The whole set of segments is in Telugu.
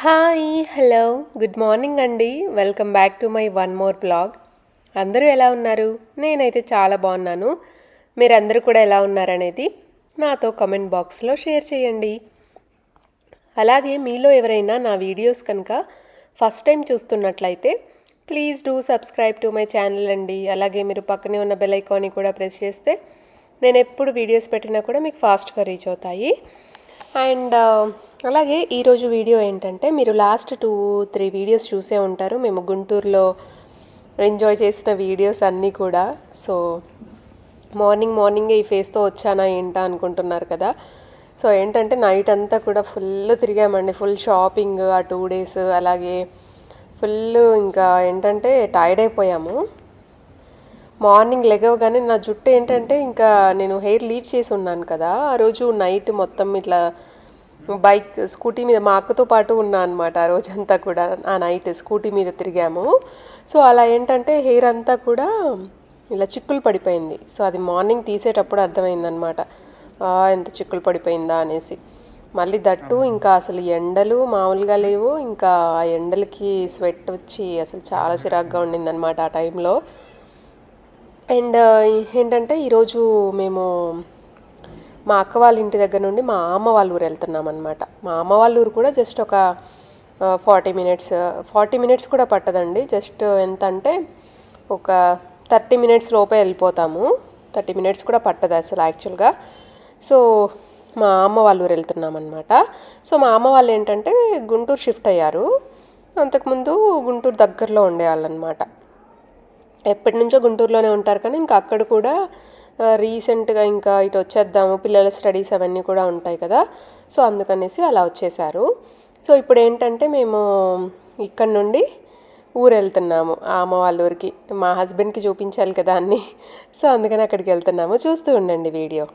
హాయ్ హలో గుడ్ మార్నింగ్ అండి. Welcome back to my one more blog. అందరూ ఎలా ఉన్నారు? నేనైతే చాలా బాగున్నాను. మీరందరూ కూడా ఎలా ఉన్నారనేది నాతో కామెంట్ బాక్స్లో షేర్ చేయండి. అలాగే మీలో ఎవరైనా నా వీడియోస్ కనుక ఫస్ట్ టైం చూస్తున్నట్లయితే please do subscribe to my channel అండి. అలాగే మీరు పక్కనే ఉన్న బెల్ ఐకాన్ని కూడా ప్రెస్ చేస్తే నేను ఎప్పుడు వీడియోస్ పెట్టినా కూడా మీకు ఫాస్ట్గా రీచ్ అవుతాయి. అండ్ అలాగే ఈరోజు వీడియో ఏంటంటే, మీరు లాస్ట్ 2-3 వీడియోస్ చూసే ఉంటారు మేము గుంటూరులో ఎంజాయ్ చేసిన వీడియోస్ అన్నీ కూడా. సో మార్నింగే ఈ ఫేస్తో వచ్చానా ఏంటా అనుకుంటున్నారు కదా. సో ఏంటంటే నైట్ అంతా కూడా ఫుల్ తిరిగామండి, ఫుల్ షాపింగ్ ఆ 2 days. అలాగే ఫుల్ ఇంకా ఏంటంటే టైర్డ్ అయిపోయాము. మార్నింగ్ లెగవగానే నా జుట్టు ఏంటంటే, ఇంకా నేను హెయిర్ లీవ్ చేసి ఉన్నాను కదా, ఆ రోజు నైట్ మొత్తం ఇట్లా స్కూటీ మీద మా అక్కతో పాటు ఉన్నా అనమాట. ఆ రోజంతా కూడా ఆ నైట్ స్కూటీ మీద తిరిగాము. సో అలా ఏంటంటే హెయిర్ అంతా కూడా ఇలా చిక్కులు పడిపోయింది. సో అది మార్నింగ్ తీసేటప్పుడు అర్థమైందనమాట, ఎంత చిక్కులు పడిపోయిందా అనేసి. మళ్ళీ దట్టు ఇంకా అసలు ఎండలు మామూలుగా లేవు. ఇంకా ఆ ఎండలకి స్వెట్ వచ్చి అసలు చాలా చిరాగ్గా ఉండిందనమాట ఆ టైంలో. అండ్ ఏంటంటే ఈరోజు మేము మా అక్క వాళ్ళ ఇంటి దగ్గర నుండి మా అమ్మ వాళ్ళ ఊరు వెళ్తున్నాం అనమాట. మా అమ్మ వాళ్ళ ఊరు కూడా జస్ట్ ఒక 40 minutes కూడా పట్టదండి. జస్ట్ ఎంత అంటే ఒక 30 minutes లోపే వెళ్ళిపోతాము. 30 minutes కూడా పట్టదు అసలు యాక్చువల్గా. సో మా అమ్మ వాళ్ళ ఊరు వెళ్తున్నాం అనమాట. సో మా అమ్మ వాళ్ళు ఏంటంటే గుంటూరు షిఫ్ట్ అయ్యారు. అంతకుముందు గుంటూరు దగ్గరలో ఉండేవాళ్ళనమాట. ఎప్పటి నుంచో గుంటూరులోనే ఉంటారు, కానీ ఇంకా అక్కడ కూడా రీసెంట్గా ఇంకా ఇటు వచ్చేద్దాము, పిల్లల స్టడీస్ అవన్నీ కూడా ఉంటాయి కదా, సో అందుకనేసి అలా వచ్చేసారు. సో ఇప్పుడు ఏంటంటే మేము ఇక్కడ నుండి ఊరు వెళ్తున్నాము, ఆ అమ్మ వాళ్ళ ఊరికి. మా హస్బెండ్కి చూపించాలి కదా అన్నీ, సో అందుకని అక్కడికి వెళ్తున్నాము. చూస్తూ ఉండండి వీడియో.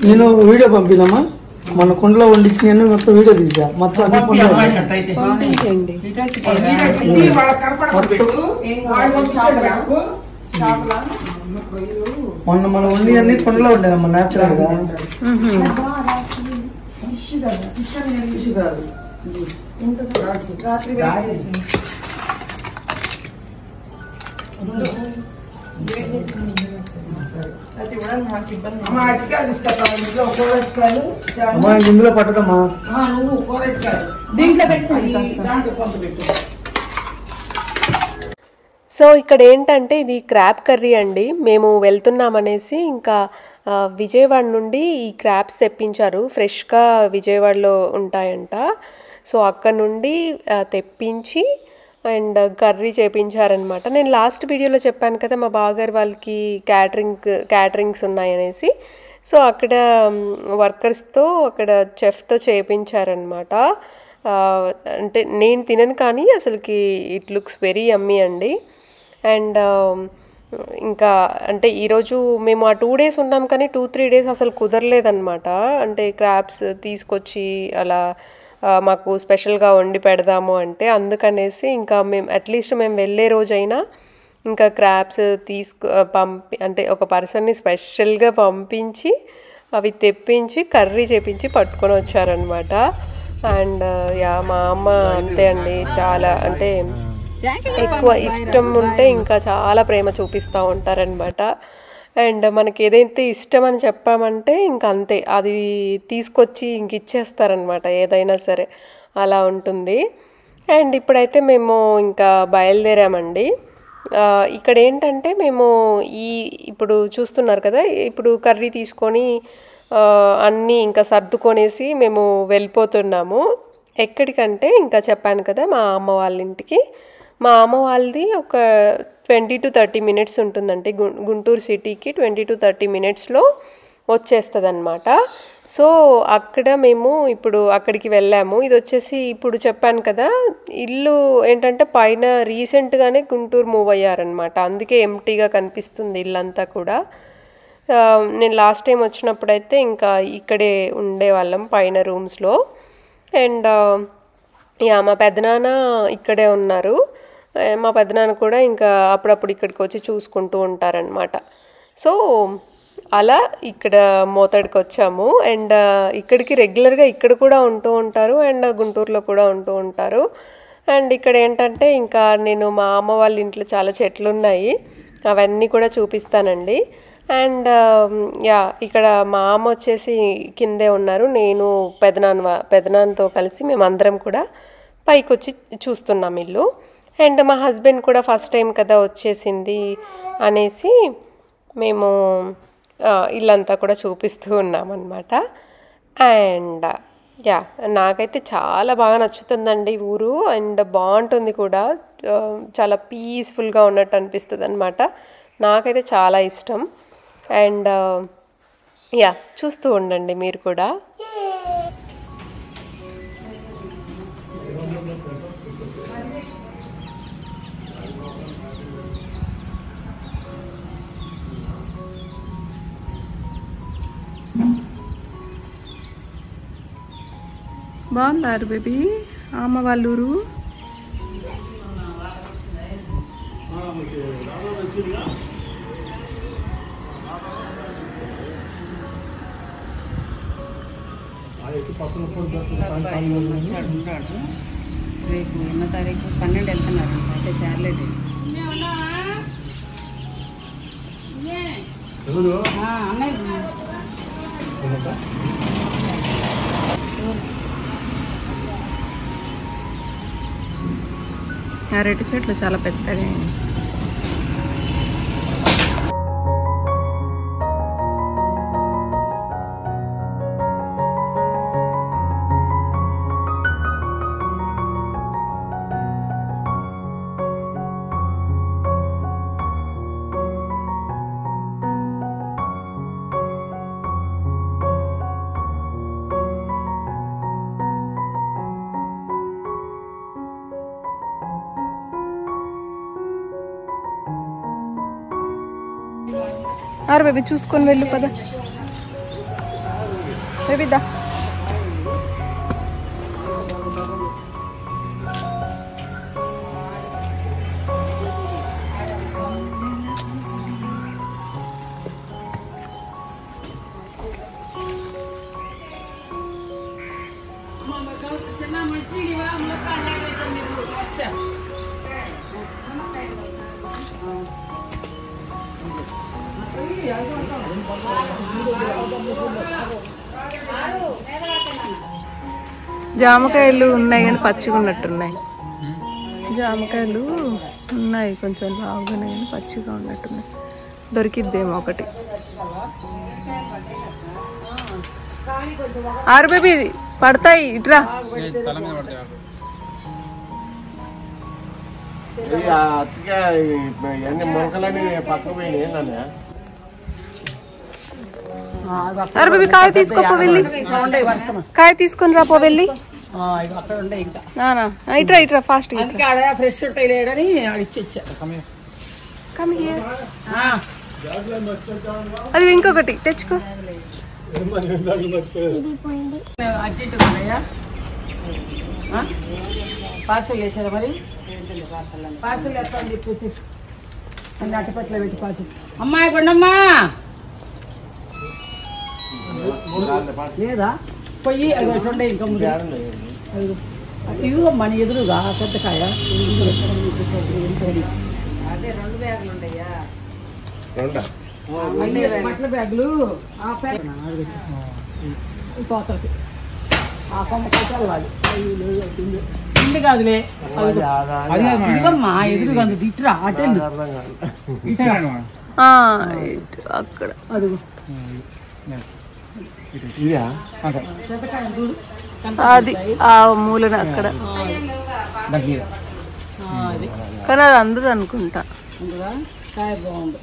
నేను వీడియో పంపినమ్మా, మన కుండలో వండించి నేను మొత్తం వీడియో తీసా. మొత్తం మొన్న మనం వండి అన్ని కుండలో ఉండేదమ్మా న్యాచురల్ గా. ఇందులో పట్టదమ్మా, సో ఇక్కడ ఏంటంటే ఇది క్రాబ్ కర్రీ అండి. మేము వెళ్తున్నామనేసి ఇంకా విజయవాడ నుండి ఈ క్రాబ్స్ తెప్పించారు, ఫ్రెష్గా విజయవాడలో ఉంటాయంట. సో అక్కడ నుండి తెప్పించి అండ్ కర్రీ చేపించారనమాట. నేను లాస్ట్ వీడియోలో చెప్పాను కదా మా బావగారు వాళ్ళకి క్యాటరింగ్స్ ఉన్నాయనేసి. సో అక్కడ వర్కర్స్తో అక్కడ చెఫ్తో చేపించారనమాట. అంటే నేను తినను, కానీ అసలుకి ఇట్ లుక్స్ వెరీ యమ్మీ అండి. అండ్ ఇంకా అంటే ఈరోజు మేము ఆ 2 days ఉన్నాం, కానీ 2-3 days అసలు కుదరలేదన్నమాట. అంటే క్రాబ్స్ తీసుకొచ్చి అలా మాకు స్పెషల్గా వండి పెడదాము అంటే, అందుకనేసి ఇంకా మేము అట్లీస్ట్ మేము వెళ్ళే రోజైనా ఇంకా క్రాబ్స్ అంటే ఒక పర్సన్ని స్పెషల్గా పంపించి అవి తెప్పించి కర్రీ చేపించి పట్టుకొని వచ్చారనమాట. అండ్ మా అమ్మ అంతే అండి, చాలా అంటే ఎక్కువ ఇష్టం ఉంటే ఇంకా చాలా ప్రేమ చూపిస్తూ ఉంటారనమాట. అండ్ మనకి ఏదైతే ఇష్టం అని చెప్పామంటే ఇంకా అంతే, అది తీసుకొచ్చి ఇంక ఇచ్చేస్తారనమాట ఏదైనా సరే, అలా ఉంటుంది. అండ్ ఇప్పుడైతే మేము ఇంకా బయలుదేరామండి. ఇక్కడ ఏంటంటే మేము ఇప్పుడు చూస్తున్నారు కదా, ఇప్పుడు కర్రీ తీసుకొని అన్నీ ఇంకా సర్దుకొనేసి మేము వెళ్ళిపోతున్నాము. ఎక్కడికంటే ఇంకా చెప్పాను కదా మా అమ్మ వాళ్ళ ఇంటికి. మా అమ్మ వాళ్ళది ఒక 20-30 minutes ఉంటుందండి. గుంటూరు సిటీకి 20-30 minutesలో వచ్చేస్తుంది అనమాట. సో అక్కడ మేము ఇప్పుడు అక్కడికి వెళ్ళాము. ఇది వచ్చేసి ఇప్పుడు చెప్పాను కదా, ఇల్లు ఏంటంటే పైన రీసెంట్గానే గుంటూరు మూవ్ అయ్యారనమాట, అందుకే ఎంటీగా కనిపిస్తుంది ఇల్లంతా కూడా. నేను లాస్ట్ టైం వచ్చినప్పుడైతే ఇంకా ఇక్కడే ఉండేవాళ్ళం పైన రూమ్స్లో. అండ్ మా పెద్దనాన్న ఇక్కడే ఉన్నారు. మా పెద్దనాన్న కూడా ఇంకా అప్పుడప్పుడు ఇక్కడికి వచ్చి చూసుకుంటూ ఉంటారనమాట. సో అలా ఇక్కడ మోతాడుకి వచ్చాము. అండ్ ఇక్కడికి రెగ్యులర్గా ఇక్కడ కూడా ఉంటూ ఉంటారు అండ్ గుంటూరులో కూడా ఉంటూ ఉంటారు. అండ్ ఇక్కడ ఏంటంటే ఇంకా నేను మా అమ్మ వాళ్ళ ఇంట్లో చాలా చెట్లు ఉన్నాయి, అవన్నీ కూడా చూపిస్తానండి. అండ్ యా ఇక్కడ మా అమ్మ వచ్చేసి కిందే ఉన్నారు, నేను పెదనాన్నతో కలిసి మేమందరం కూడా పైకి వచ్చి చూస్తున్నాం ఇల్లు. అండ్ మా హస్బెండ్ కూడా ఫస్ట్ టైం కదా వచ్చేసింది అనేసి మేము ఇల్లంతా కూడా చూపిస్తూ ఉన్నామన్నమాట. అండ్ యా నాకైతే చాలా బాగా నచ్చుతుందండి ఊరు. అండ్ బాగుంటుంది కూడా, చాలా పీస్ఫుల్గా ఉన్నట్టు అనిపిస్తుంది అనమాట. నాకైతే చాలా ఇష్టం. అండ్ యా చూస్తూ ఉండండి మీరు కూడా. బాగున్నారు బేబీ అమ్మ వాళ్ళ ఊరు. రేపు 1వ తారీఖు 12 వెళ్తున్నారు. అయితే షార్లెట్ అన్నయ్య అరటి చెట్లు చాలా పెద్దగా. అరే బేబీ చూసుకొని వెళ్ళు పదా బేబీ దా. జామకాయలు ఉన్నాయి కానీ పచ్చిగా ఉన్నట్టున్నాయి. జామకాయలు ఉన్నాయి కొంచెం లావుగానే కానీ పచ్చిగా ఉన్నట్టున్నాయి. దొరికిద్దేమో ఒకటి. ఆరు బేబీ పడతాయి ఇట్రా. అరే బేబీ కాయ తీసుకోపో వెళ్ళి, కాయ తీసుకొని రాపో వెళ్ళి. ఇట్రా ఇట్రా ఫాస్ట్ ఫ్రెష్ ఉంటాయి లేడని ఇచ్చా. అది ఇంకొకటి తెచ్చుకో. అర్జెంట్ ఉన్నాయా? పార్సల్ వేసారా మరి? పార్సల్ ఎత్తా అని చెప్పేసి అన్ని అట్టపట్లో పెట్టి పార్సల్. అమ్మాయి కొండమ్మా లేదా పొయ్యి అది ఉండే ఇంకా ముందు ఇదిగో మన ఎదురుగా చెత్తకాయ. అదే 2 బ్యాగులు ఉంటాయా? బట్టల బ్యాగులు కోతలకి ఆ కొమ్మకాయ చల్లాలి. ఇంటి కాదులే ఇదిగమ్మా ఎదురుగా ఇట్రా అటెండ్ అక్కడ అదిగో అది ఆ మూలన అక్కడ. కానీ అది అందదు అనుకుంటా. కాయ బాగుంది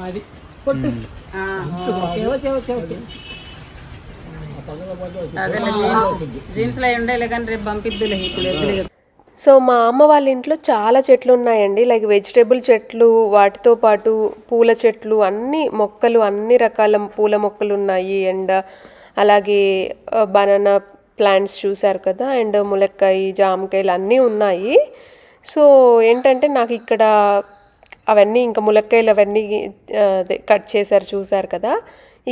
అది కొట్టు. జీన్స్ లో ఉండే కానీ రేపు పంపిద్దులే ఇప్పుడు ఎదురు. సో మా అమ్మ వాళ్ళ ఇంట్లో చాలా చెట్లు ఉన్నాయండి, లైక్ వెజిటేబుల్ చెట్లు, వాటితో పాటు పూల చెట్లు, అన్ని మొక్కలు, అన్ని రకాల పూల మొక్కలు ఉన్నాయి. అండ్ అలాగే బనానా ప్లాంట్స్ చూసారు కదా, అండ్ ములక్కాయ, జామకాయలు అన్నీ ఉన్నాయి. సో ఏంటంటే నాకు ఇక్కడ అవన్నీ ఇంకా ములక్కాయలు అవన్నీ కట్ చేశారు చూసారు కదా.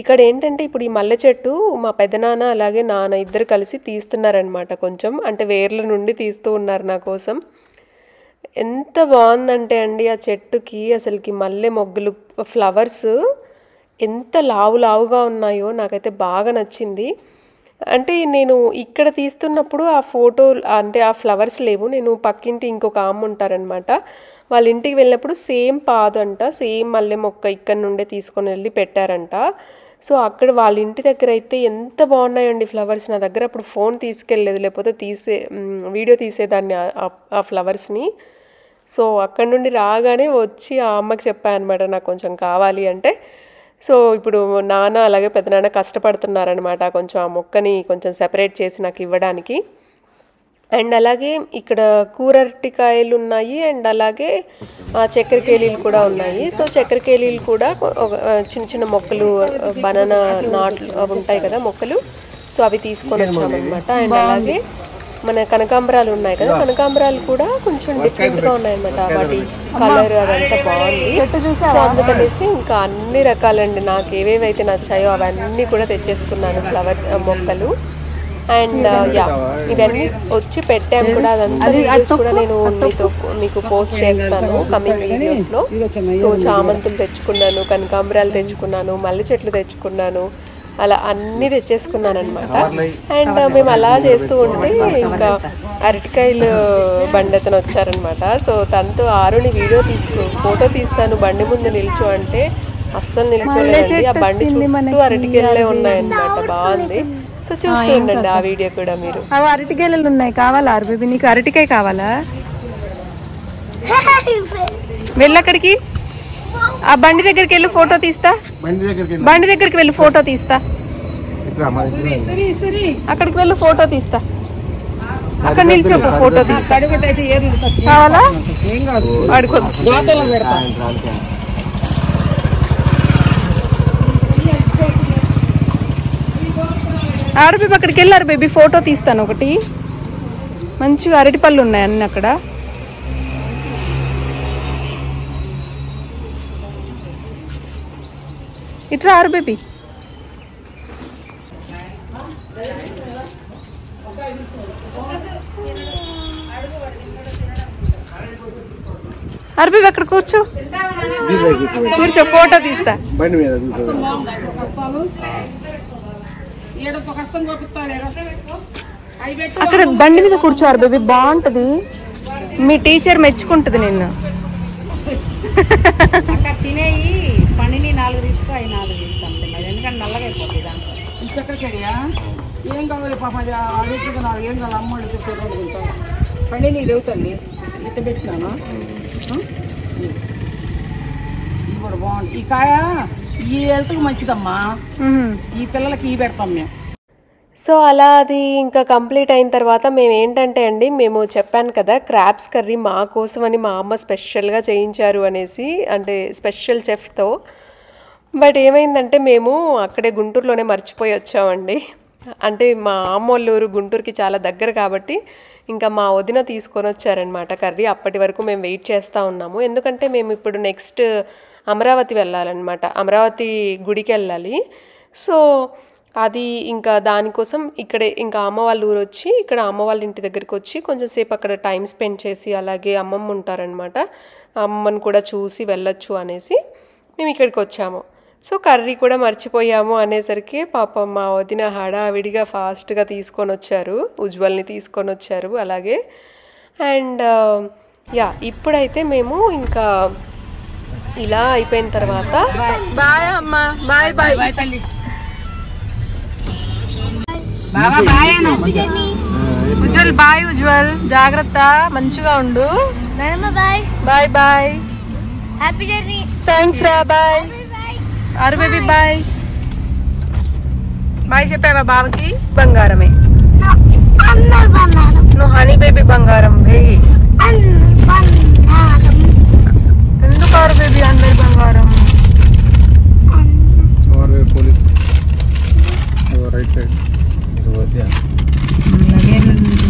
ఇక్కడ ఏంటంటే ఇప్పుడు ఈ మల్లె చెట్టు మా పెదనాన్న అలాగే నాన్న ఇద్దరు కలిసి తీస్తున్నారనమాట. కొంచెం అంటే వేర్ల నుండి తీస్తూ ఉన్నారు నా కోసం. ఎంత బాగుందంటే అండి ఆ చెట్టుకి అసలుకి మల్లె మొగ్గలు ఫ్లవర్స్ ఎంత లావుగా ఉన్నాయో నాకైతే బాగా నచ్చింది. అంటే నేను ఇక్కడ తీస్తున్నప్పుడు ఆ ఫోటో అంటే ఆ ఫ్లవర్స్ లేవు. నేను పక్కింటి ఇంకొక అమ్మ ఉంటారనమాట, వాళ్ళ ఇంటికి వెళ్ళినప్పుడు సేమ్ పాదంట, సేమ్ మల్లె మొక్క ఇక్కడ నుండే తీసుకొని వెళ్ళి పెట్టారంట. సో అక్కడ వాళ్ళ ఇంటి దగ్గర అయితే ఎంత బాగున్నాయండి ఫ్లవర్స్. నా దగ్గర అప్పుడు ఫోన్ తీసుకెళ్ళలేదు, లేకపోతే వీడియో తీసేదాన్ని ఆ ఫ్లవర్స్ని. సో అక్కడ నుండి రాగానే వచ్చి ఆ అమ్మకి చెప్పాను అనమాట నాకు కొంచెం కావాలి అంటే. సో ఇప్పుడు నాన్న అలాగే పెద్దనాన్న కష్టపడుతున్నారనమాట కొంచెం ఆ మొక్కని కొంచెం సెపరేట్ చేసి నాకు ఇవ్వడానికి. అండ్ అలాగే ఇక్కడ కూరటికాయలు ఉన్నాయి అండ్ అలాగే చక్కెరకేళీలు కూడా ఉన్నాయి. సో చక్కెరకేళీలు కూడా చిన్న చిన్న మొక్కలు బనానా నాట్లు ఉంటాయి కదా మొక్కలు, సో అవి తీసుకొని వచ్చామన్నమాట. అండ్ అలాగే మన కనకాంబరాలు ఉన్నాయి కదా, కనకాంబరాలు కూడా కొంచెం డిఫరెంట్గా ఉన్నాయన్నమాట, వాటి కలర్ అదంతా బాగుంది. సో అందుకనేసి ఇంకా అన్ని రకాలండి నాకు ఏవేవైతే నచ్చాయో అవన్నీ కూడా తెచ్చేసుకున్నాను ఫ్లవర్ మొక్కలు. అండ్ యా ఇవన్నీ వచ్చి పెట్టాము కూడా, అదంతా వీడియోస్ కూడా నేను మీకు పోస్ట్ చేస్తాను కమింగ్ వీడియోస్లో. సో చామంతులు తెచ్చుకున్నాను, కనకాంబరాలు తెచ్చుకున్నాను, మల్లె చెట్లు తెచ్చుకున్నాను, అలా అన్నీ తెచ్చేసుకున్నాను అనమాట. అండ్ మేము అలా చేస్తూ ఉంటే ఇంకా అరటికాయలు బండి అతను వచ్చారనమాట. సో తనతో ఆరుని ఫోటో తీస్తాను బండి ముందు నిల్చో అంటే అస్సలు నిల్చోలేదండి. ఆ బండి చుట్టూ అరటికాయలే ఉన్నాయన్నమాట, బాగుంది. సో చూస్తూ ఉండండి ఆ వీడియో కూడా మీరు. అరటికాయలు ఉన్నాయి, కావాలా బేబీ? నీకు అరటికాయ కావాలా? వెళ్ళక్కడికి ఆ బండి దగ్గరికి వెళ్ళి ఫోటో తీస్తా, బండి దగ్గరికి వెళ్ళి ఫోటో తీస్తా, అక్కడికి వెళ్ళి ఫోటో తీస్తా, అక్కడ నిల్చోపు ఫోటో తీస్తా. కావాలా? బేబీ అక్కడికి వెళ్ళారు బేబీ, ఫోటో తీస్తాను ఒకటి. మంచిగా అరటి పళ్ళు ఉన్నాయి అన్ని అక్కడ. ఇట్రా ఆరు బేబీ. అరబీ అక్కడ కూర్చో, ఫోటో తీస్తా. అక్కడ బండి మీద కూర్చోరు బేబీ, బాగుంటది. మీ టీచర్ మెచ్చుకుంటది నిన్ను. తినేయి పండిని 4 తీసుకో, అవి 4 తీస్తాం, ఎందుకంటే నల్లగా అయిపోతుంది దాంట్లో. చక్కెరకేడియా ఏం కావాలి పాప, అది 4 ఏం కావాలి అమ్మోళ్ళు తెచ్చేటట్టుకుంటాం. పండిని లేవు తల్లి, ఇట్ట పెట్టినాను. ఇది కూడా బాగుంది. ఈ కాయ ఈ హెల్త్కి మంచిదమ్మా, ఈ పిల్లలకి ఈ పెడతాం మేము. సో అలా అది ఇంకా కంప్లీట్ అయిన తర్వాత మేము ఏంటంటే అండి, మేము చెప్పాను కదా క్రాబ్స్ కర్రీ మా కోసం అని మా అమ్మ స్పెషల్గా చేయించారు అనేసి, అంటే స్పెషల్ చెఫ్తో. బట్ ఏమైందంటే మేము అక్కడే గుంటూరులోనే మర్చిపోయి వచ్చామండి. అంటే మా అమ్మోళ్ళూరు గుంటూరుకి చాలా దగ్గర కాబట్టి ఇంకా మా వదిన తీసుకొని వచ్చారనమాట కర్రీ. అప్పటి వరకు మేము వెయిట్ చేస్తూ ఉన్నాము, ఎందుకంటే మేము ఇప్పుడు నెక్స్ట్ అమరావతి వెళ్ళాలన్నమాట, అమరావతి గుడికి వెళ్ళాలి. సో అది ఇంకా దానికోసం ఇక్కడే ఇంకా అమ్మ వాళ్ళ ఊరు వచ్చి ఇక్కడ అమ్మ వాళ్ళ ఇంటి దగ్గరికి వచ్చి కొంచెం సేపు అక్కడ టైం స్పెండ్ చేసి, అలాగే అమ్మమ్మ ఉంటారనమాట, అమ్మని కూడా చూసి వెళ్ళొచ్చు అనేసి మేము ఇక్కడికి వచ్చాము. సో కర్రీ కూడా మర్చిపోయాము అనేసరికి పాపం మా వదిన హడావిడిగా ఫాస్ట్గా తీసుకొని వచ్చారు, ఉజ్వల్ని తీసుకొని వచ్చారు అలాగే. అండ్ యా ఇప్పుడైతే మేము ఇంకా ఇలా అయిపోయిన తర్వాత బాయ్ అమ్మ, బాయ్ బాయ్ బాయ్ తల్లి, ఉజ్వల్ బాయ్, ఉజ్వల్ జాగ్రత్త, మంచిగా ఉండు, bye bye, happy journey, thanks రా, బాయ్. అరు బేబీ బాయ్ బాయ్ చెప్పావా బావకి? బంగారమే నువ్వు హనీ బేబీ బంగారం వేయి. ఎందుకు అరు బేబీ అందరి బంగారం?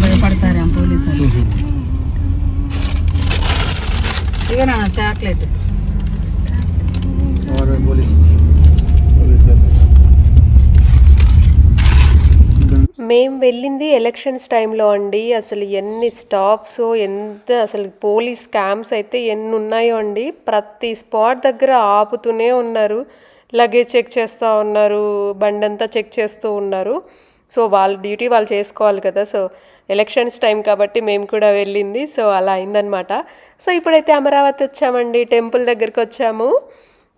భయపడతారు పోలీసులు. ఇక నా చాక్లెట్ మేము వెళ్ళింది ఎలక్షన్స్ టైంలో అండి. అసలు ఎన్ని స్టాప్స్, ఎంత అసలు పోలీస్ క్యాంప్స్ అయితే ఎన్ని ఉన్నాయో అండి. ప్రతి స్పాట్ దగ్గర ఆపుతూనే ఉన్నారు, లగేజ్ చెక్ చేస్తూ ఉన్నారు, బండంతా చెక్ చేస్తూ ఉన్నారు. సో వాళ్ళ డ్యూటీ వాళ్ళు చేసుకోవాలి కదా. సో ఎలక్షన్స్ టైం కాబట్టి మేము కూడా వెళ్ళింది. సో అలా అయిందనమాట. సో ఇప్పుడైతే అమరావతి వచ్చామండి, టెంపుల్ దగ్గరికి వచ్చాము.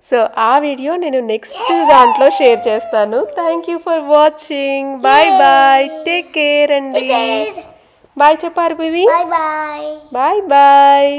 సో ఆ వీడియో నేను నెక్స్ట్ దాంట్లో షేర్ చేస్తాను. Thank you for watching. Bye bye, take care అండి. బాయ్ చెప్పారు బేబీ. Bye bye.